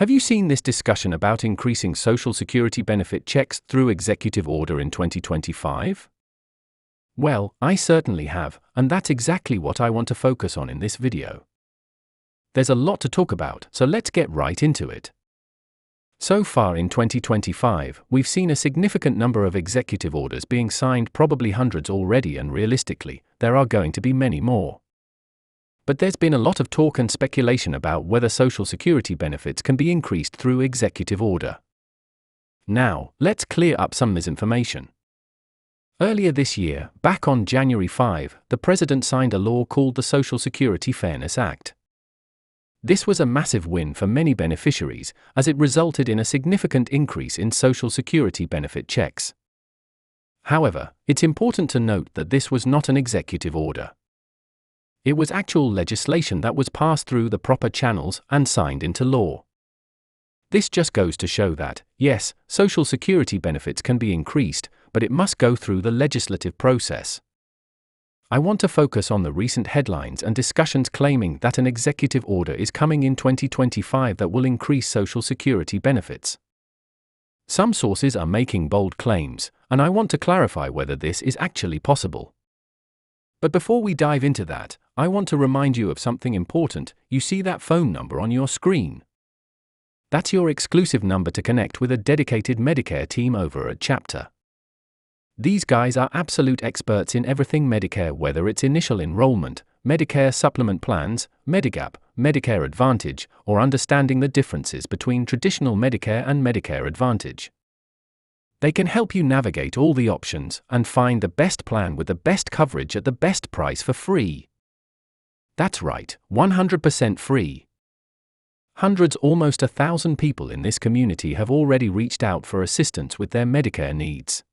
Have you seen this discussion about increasing Social Security benefit checks through executive order in 2025? Well, I certainly have, and that's exactly what I want to focus on in this video. There's a lot to talk about, so let's get right into it. So far in 2025, we've seen a significant number of executive orders being signed, probably hundreds already, and realistically, there are going to be many more. But there's been a lot of talk and speculation about whether Social Security benefits can be increased through executive order. Now, let's clear up some misinformation. Earlier this year, back on January 5, the President signed a law called the Social Security Fairness Act. This was a massive win for many beneficiaries, as it resulted in a significant increase in Social Security benefit checks. However, it's important to note that this was not an executive order. It was actual legislation that was passed through the proper channels and signed into law. This just goes to show that, yes, Social Security benefits can be increased, but it must go through the legislative process. I want to focus on the recent headlines and discussions claiming that an executive order is coming in 2025 that will increase Social Security benefits. Some sources are making bold claims, and I want to clarify whether this is actually possible. But before we dive into that, I want to remind you of something important. You see that phone number on your screen? That's your exclusive number to connect with a dedicated Medicare team over at Chapter. These guys are absolute experts in everything Medicare, whether it's initial enrollment, Medicare supplement plans, Medigap, Medicare Advantage, or understanding the differences between traditional Medicare and Medicare Advantage. They can help you navigate all the options and find the best plan with the best coverage at the best price for free. That's right, 100% free. Hundreds, almost 1,000 people in this community have already reached out for assistance with their Medicare needs.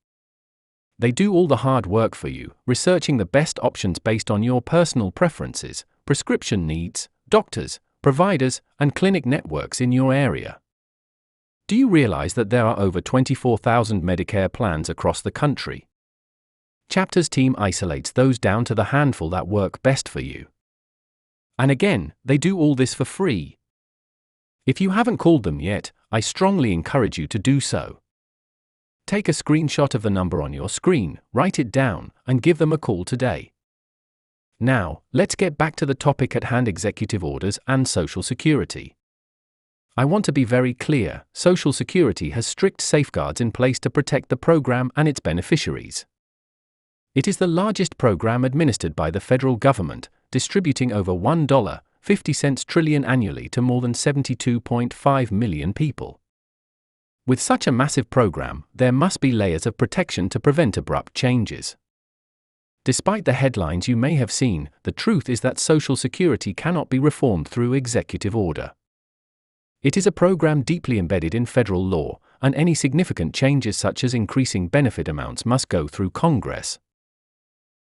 They do all the hard work for you, researching the best options based on your personal preferences, prescription needs, doctors, providers, and clinic networks in your area. Do you realize that there are over 24,000 Medicare plans across the country? Chapter's team isolates those down to the handful that work best for you. And again, they do all this for free. If you haven't called them yet, I strongly encourage you to do so. Take a screenshot of the number on your screen, write it down, and give them a call today. Now, let's get back to the topic at hand: executive orders and Social Security. I want to be very clear, Social Security has strict safeguards in place to protect the program and its beneficiaries. It is the largest program administered by the federal government, distributing over $1.50 trillion annually to more than 72.5 million people. With such a massive program, there must be layers of protection to prevent abrupt changes. Despite the headlines you may have seen, the truth is that Social Security cannot be reformed through executive order. It is a program deeply embedded in federal law, and any significant changes such as increasing benefit amounts must go through Congress.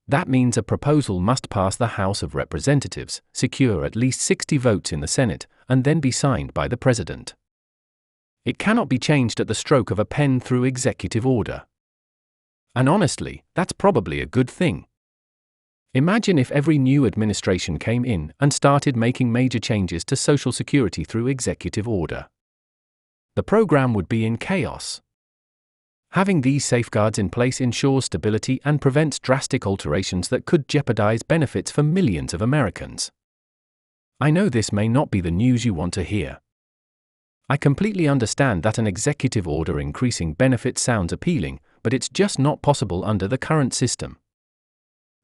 That means a proposal must pass the House of Representatives, secure at least 60 votes in the Senate, and then be signed by the President. It cannot be changed at the stroke of a pen through executive order. And honestly, that's probably a good thing. Imagine if every new administration came in and started making major changes to Social Security through executive order. The program would be in chaos. Having these safeguards in place ensures stability and prevents drastic alterations that could jeopardize benefits for millions of Americans. I know this may not be the news you want to hear. I completely understand that an executive order increasing benefits sounds appealing, but it's just not possible under the current system.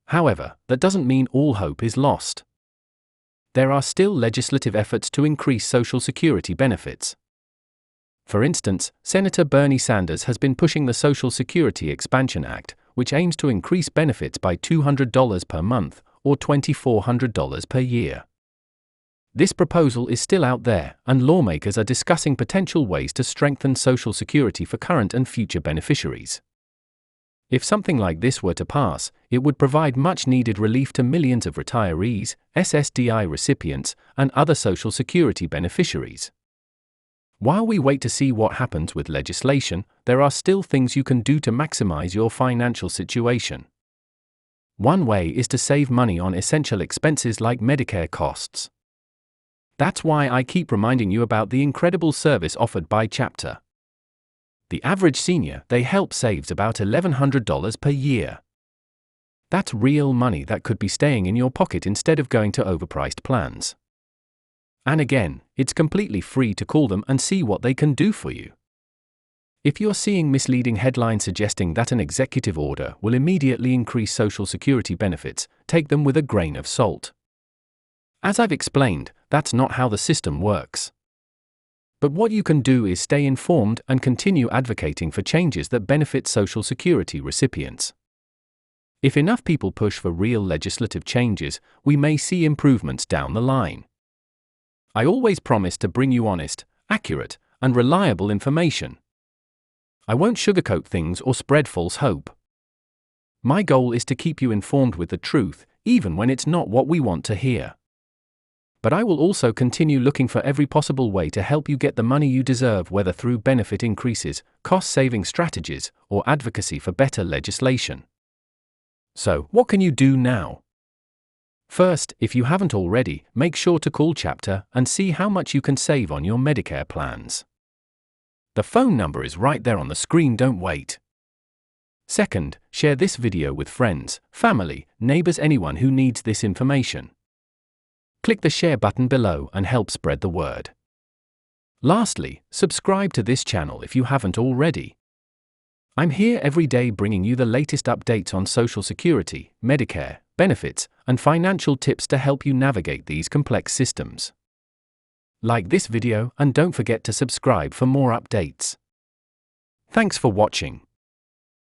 However, that doesn't mean all hope is lost. There are still legislative efforts to increase Social Security benefits. For instance, Senator Bernie Sanders has been pushing the Social Security Expansion Act, which aims to increase benefits by $200 per month, or $2,400 per year. This proposal is still out there, and lawmakers are discussing potential ways to strengthen Social Security for current and future beneficiaries. If something like this were to pass, it would provide much-needed relief to millions of retirees, SSDI recipients, and other Social Security beneficiaries. While we wait to see what happens with legislation, there are still things you can do to maximize your financial situation. One way is to save money on essential expenses like Medicare costs. That's why I keep reminding you about the incredible service offered by Chapter. The average senior they help saves about $1,100 per year. That's real money that could be staying in your pocket instead of going to overpriced plans. And again, it's completely free to call them and see what they can do for you. If you're seeing misleading headlines suggesting that an executive order will immediately increase Social Security benefits, take them with a grain of salt. As I've explained, that's not how the system works. But what you can do is stay informed and continue advocating for changes that benefit Social Security recipients. If enough people push for real legislative changes, we may see improvements down the line. I always promise to bring you honest, accurate, and reliable information. I won't sugarcoat things or spread false hope. My goal is to keep you informed with the truth, even when it's not what we want to hear. But I will also continue looking for every possible way to help you get the money you deserve, whether through benefit increases, cost-saving strategies, or advocacy for better legislation. So, what can you do now? First, if you haven't already, make sure to call Chapter and see how much you can save on your Medicare plans. The phone number is right there on the screen, don't wait. Second, share this video with friends, family, neighbors, anyone who needs this information. Click the share button below and help spread the word. Lastly, subscribe to this channel if you haven't already. I'm here every day bringing you the latest updates on Social Security, Medicare, benefits, and financial tips to help you navigate these complex systems. Like this video and don't forget to subscribe for more updates. Thanks for watching.